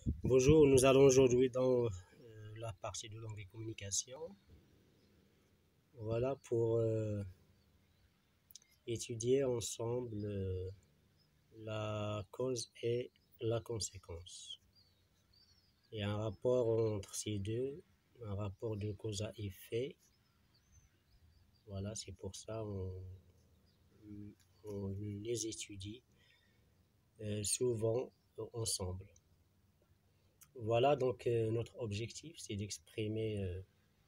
Bonjour, nous allons aujourd'hui dans la partie de langue et communication. Voilà pour étudier ensemble la cause et la conséquence. Il y a un rapport entre ces deux, un rapport de cause à effet. Voilà, c'est pour ça on les étudie souvent ensemble. Voilà, donc notre objectif, c'est d'exprimer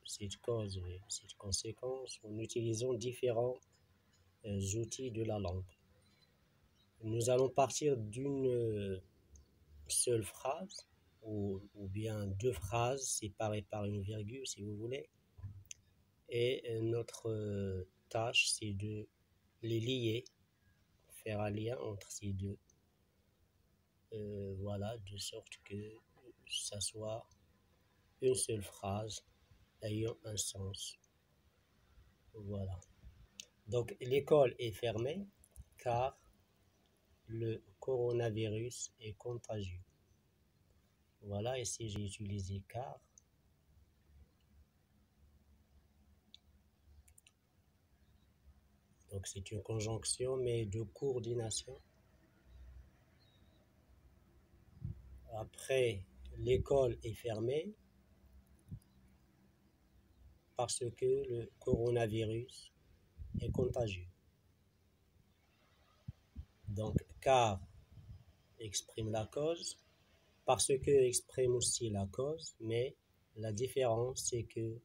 cette cause et cette conséquence en utilisant différents outils de la langue. Nous allons partir d'une seule phrase ou bien deux phrases séparées par une virgule si vous voulez. Et notre tâche, c'est de les lier, faire un lien entre ces deux. Voilà, de sorte que ça soit une seule phrase ayant un sens. Voilà. Donc l'école est fermée car le coronavirus est contagieux. Voilà, ici j'ai utilisé car. Donc c'est une conjonction mais de coordination. Après, l'école est fermée parce que le coronavirus est contagieux. Donc car exprime la cause, parce que exprime aussi la cause, mais la différence c'est que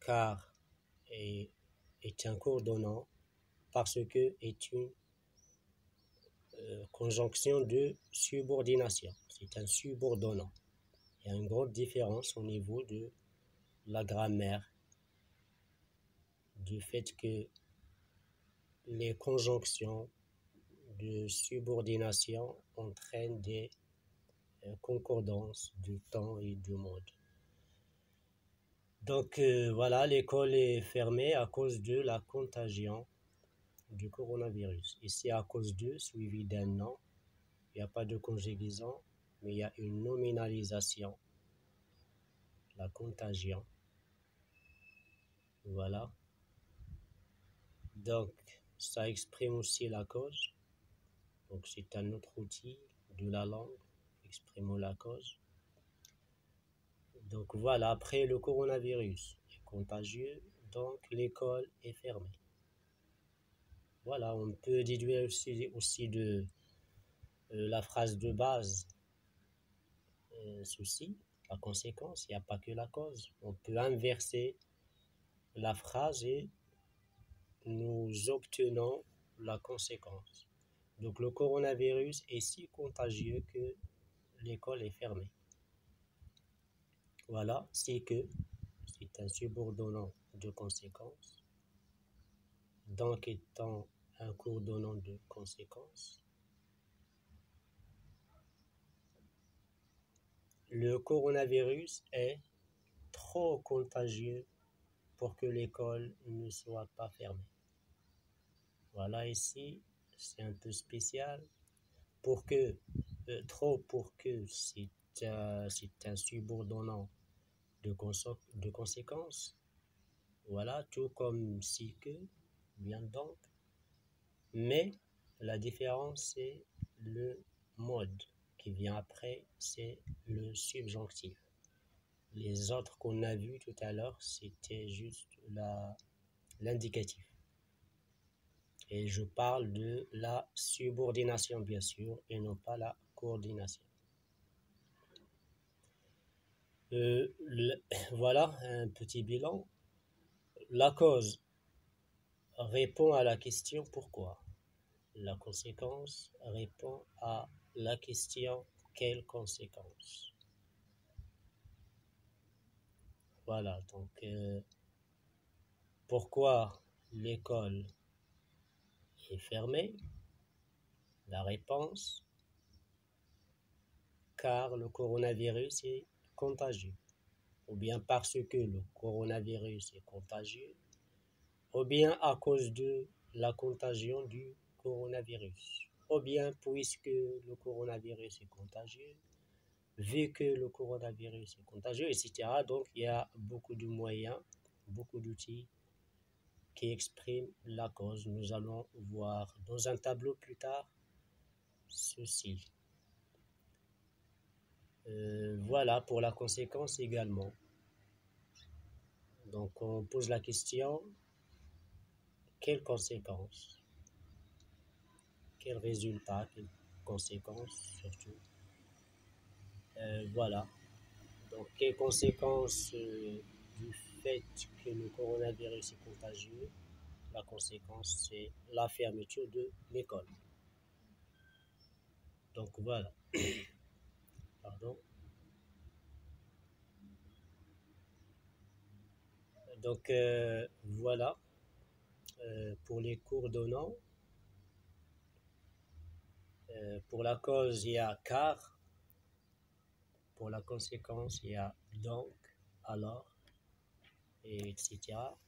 car est un coordonnant, parce que est une conjonction de subordination. C'est un subordonnant. Il y a une grande différence au niveau de la grammaire, du fait que les conjonctions de subordination entraînent des concordances de temps et de mode. Donc voilà, l'école est fermée à cause de la contagion du coronavirus. Ici, à cause de, suivi d'un nom, il n'y a pas de conjugaison, mais il y a une nominalisation, la contagion. Voilà. Donc, ça exprime aussi la cause. Donc, c'est un autre outil de la langue, exprimons la cause. Donc, voilà, après le coronavirus est contagieux, donc l'école est fermée. Voilà, on peut déduire aussi de la phrase de base ceci, la conséquence, il n'y a pas que la cause. On peut inverser la phrase et nous obtenons la conséquence. Donc le coronavirus est si contagieux que l'école est fermée. Voilà, c'est que c'est un subordonnant de conséquence. Donc étant un coordonnant de conséquence, le coronavirus est trop contagieux pour que l'école ne soit pas fermée. Voilà, ici, c'est un peu spécial. Pour que, c'est un subordonnant de conséquence. Voilà, tout comme si que, bien donc. Mais la différence, c'est le mode qui vient après, c'est le subjonctif. Les autres qu'on a vus tout à l'heure, c'était juste l'indicatif. Et je parle de la subordination, bien sûr, et non pas la coordination. Voilà un petit bilan. La cause répond à la question pourquoi. La conséquence répond à la question quelle conséquence. Voilà, donc pourquoi l'école est fermée? La réponse, car le coronavirus est contagieux. Ou bien parce que le coronavirus est contagieux, ou bien à cause de la contagion du coronavirus, ou bien puisque le coronavirus est contagieux, vu que le coronavirus est contagieux, etc. Donc, il y a beaucoup de moyens, beaucoup d'outils qui expriment la cause. Nous allons voir dans un tableau plus tard ceci. Voilà pour la conséquence également. Donc, on pose la question, quelles conséquences? Quels résultats? Quelles conséquences surtout? Voilà. Donc, quelles conséquences du fait que le coronavirus est contagieux? La conséquence, c'est la fermeture de l'école. Donc, voilà. Pardon. Donc, voilà. Pour les cours donnants, pour la cause, il y a car. Pour la conséquence, il y a donc, alors, et etc.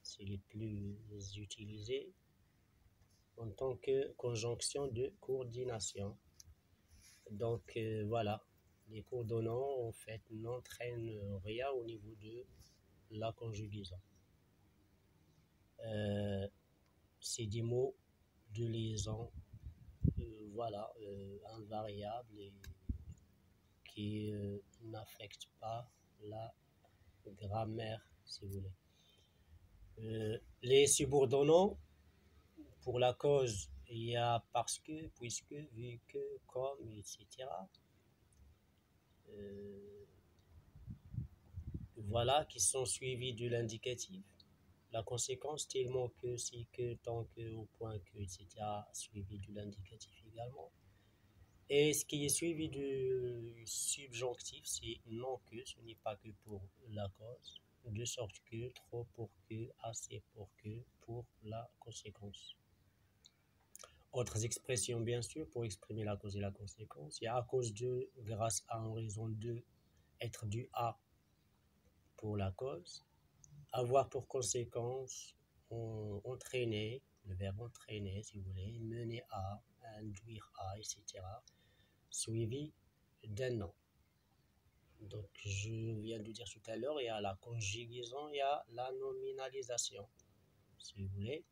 C'est les plus utilisés en tant que conjonction de coordination. Donc voilà, les cours donnants en fait n'entraînent rien au niveau de la conjugaison. C'est des mots de liaison, voilà, invariables et qui n'affectent pas la grammaire, si vous voulez. Les subordonnants, pour la cause, il y a parce que, puisque, vu que, comme, etc. Voilà, qui sont suivis de l'indicatif. La conséquence, tellement que, si que, tant que, au point que, etc., suivi de l'indicatif également. Et ce qui est suivi du subjonctif, c'est non que, ce n'est pas que pour la cause, de sorte que, trop pour que, assez pour que, pour la conséquence. Autres expressions, bien sûr, pour exprimer la cause et la conséquence. Il y a à cause de, grâce à, en raison de, être dû à pour la cause. Avoir pour conséquence, entraîner, le verbe entraîner, si vous voulez, mener à, induire à, etc. Suivi d'un nom. Donc, je viens de dire tout à l'heure, il y a la conjugaison, il y a la nominalisation, si vous voulez.